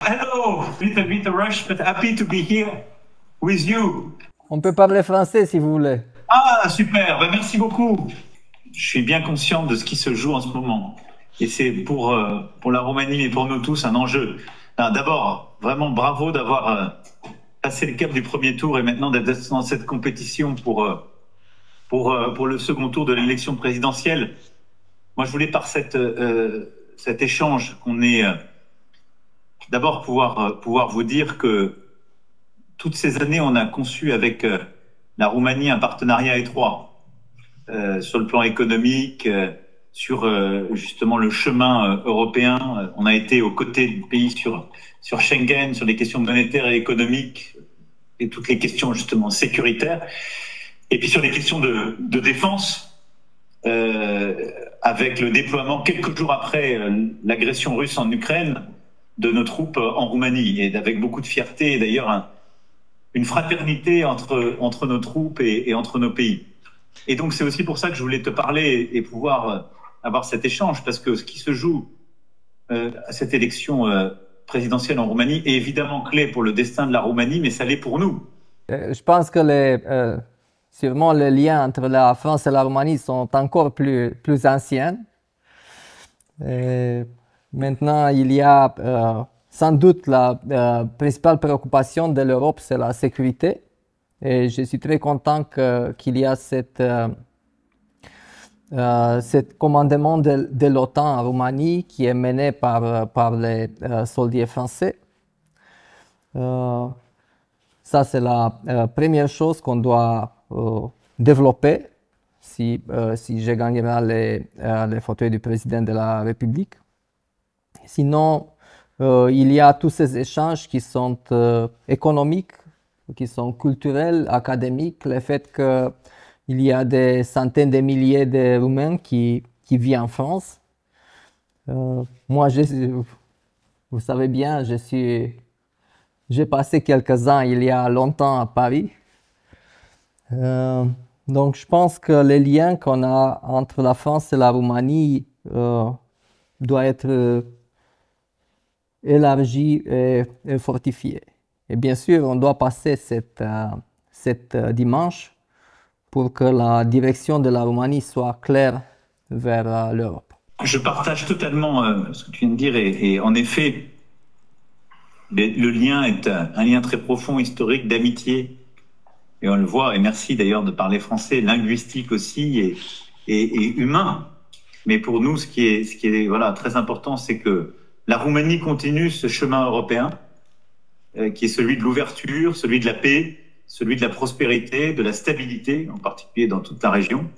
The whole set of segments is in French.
Hello, little bit rush, but happy to be here with you. On peut parler français si vous voulez. Ah, super, ben, merci beaucoup. Je suis bien conscient de ce qui se joue en ce moment. Et c'est pour la Roumanie et pour nous tous un enjeu. D'abord, vraiment bravo d'avoir passé le cap du premier tour et maintenant d'être dans cette compétition pour le second tour de l'élection présidentielle. Moi, je voulais par cet échange qu'on ait d'abord pouvoir vous dire que toutes ces années, on a conçu avec la Roumanie un partenariat étroit sur le plan économique, sur justement le chemin européen. On a été aux côtés du pays sur Schengen, sur les questions monétaires et économiques et toutes les questions justement sécuritaires. Et puis sur les questions de défense, avec le déploiement quelques jours après l'agression russe en Ukraine de nos troupes en Roumanie, et avec beaucoup de fierté, et d'ailleurs une fraternité entre nos troupes et entre nos pays. Et donc c'est aussi pour ça que je voulais te parler et pouvoir avoir cet échange, parce que ce qui se joue à cette élection présidentielle en Roumanie est évidemment clé pour le destin de la Roumanie, mais ça l'est pour nous. Je pense que sûrement les liens entre la France et la Roumanie sont encore plus anciens. Et maintenant, il y a sans doute la principale préoccupation de l'Europe, c'est la sécurité. Et je suis très content qu'il y a cet commandement de l'OTAN en Roumanie qui est mené par les soldats français. Ça, c'est la première chose qu'on doit développer si je gagnerai les fauteuils du président de la République. Sinon, il y a tous ces échanges qui sont économiques, qui sont culturels, académiques, le fait qu'il y a des centaines de milliers de Roumains qui vivent en France. Moi, vous savez bien, j'ai passé quelques ans il y a longtemps à Paris. Donc, je pense que les liens qu'on a entre la France et la Roumanie doivent être élargis et fortifiés. Et bien sûr, on doit passer cette dimanche pour que la direction de la Roumanie soit claire vers l'Europe. Je partage totalement ce que tu viens de dire et en effet, le lien est un lien très profond, historique, d'amitié. Et on le voit, et merci d'ailleurs de parler français, linguistique aussi et humain. Mais pour nous, ce qui est voilà, très important, c'est que la Roumanie continue ce chemin européen qui est celui de l'ouverture, celui de la paix, celui de la prospérité, de la stabilité, en particulier dans toute la région.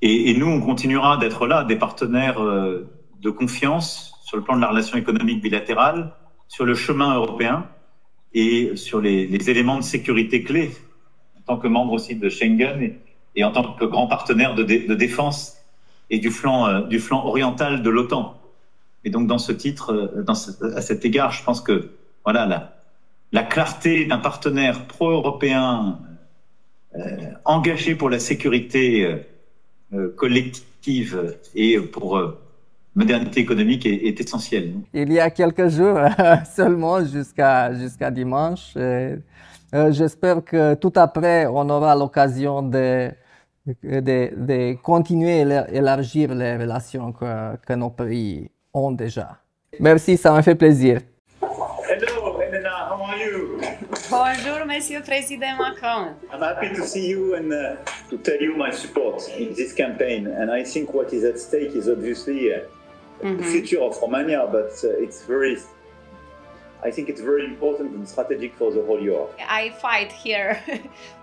Et nous, on continuera d'être là, des partenaires de confiance sur le plan de la relation économique bilatérale, sur le chemin européen et sur les éléments de sécurité clés, en tant que membre aussi de Schengen et en tant que grand partenaire de défense et du flanc oriental de l'OTAN. Et donc, dans ce titre, à cet égard, je pense que voilà, la clarté d'un partenaire pro-européen engagé pour la sécurité collective et pour modernité économique est essentielle. Il y a quelques jours seulement jusqu'à dimanche. J'espère que tout après, on aura l'occasion de continuer à élargir les relations que nos pays ont déjà. Merci, ça m'a fait plaisir. Hello, Elena, how are you? Bonjour, Monsieur President Macron. I'm happy to see you and to tell you my support in this campaign. And I think what is at stake is obviously the future of Romania, but I think it's very important and strategic for the whole Europe. I fight here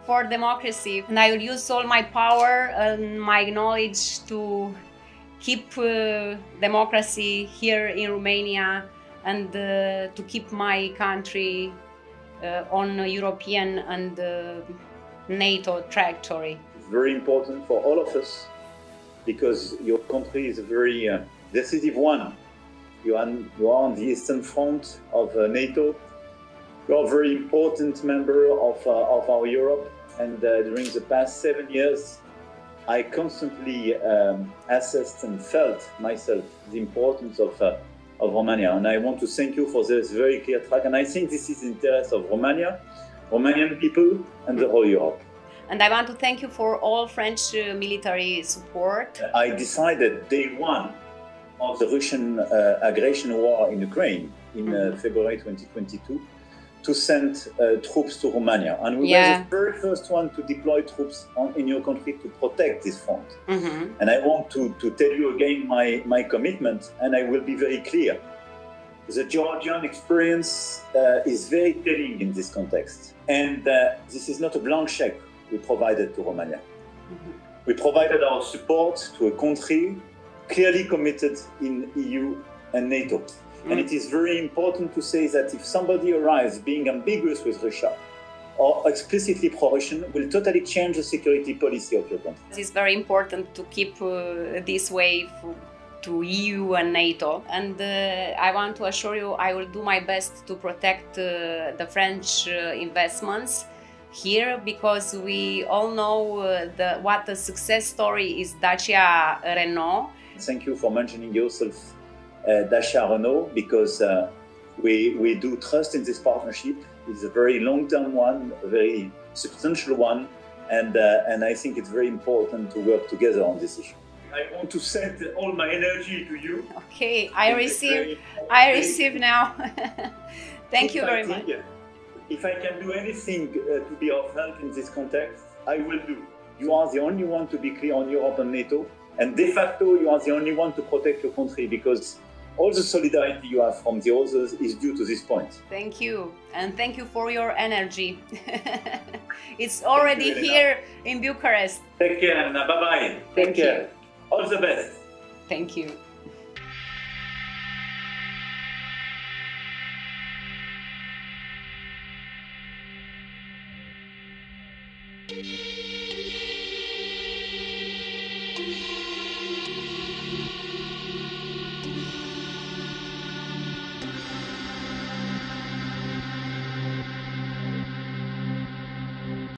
for democracy, and I will use all my power and my knowledge to keep democracy here in Romania and to keep my country on European and NATO trajectory. It's very important for all of us because your country is a very decisive one. You are on the Eastern Front of NATO. You are a very important member of our Europe, and during the past 7 years, I constantly assessed and felt myself the importance of of Romania. And I want to thank you for this very clear track. And I think this is in the interest of Romania, Romanian people, and the whole Europe. And I want to thank you for all French military support. I decided day one of the Russian aggression war in Ukraine in February 2022 to send troops to Romania. And we were the very first one to deploy troops in your country to protect this front. And I want to tell you again my commitment, and I will be very clear. The Georgian experience is very telling in this context. And this is not a blank check we provided to Romania. We provided our support to a country clearly committed in EU and NATO. And it is very important to say that if somebody arrives being ambiguous with Russia or explicitly pro-Russian, will totally change the security policy of your country. It's very important to keep this way to EU and NATO. And I want to assure you I will do my best to protect the French investments here, because we all know what a success story is Dacia Renault. Thank you for mentioning yourself Dacia Renault, because we do trust in this partnership. It's a very long-term one, a very substantial one, and I think it's very important to work together on this issue. I want to send all my energy to you. Okay, I receive now. Thank you very much. If I can do anything to be of help in this context, I will do. You are the only one to be clear on Europe and NATO, and de facto you are the only one to protect your country, because all the solidarity you have from the others is due to this point. Thank you, and thank you for your energy. It's already here in Bucharest. Take care, and bye-bye. Take care. All the best. Thank you.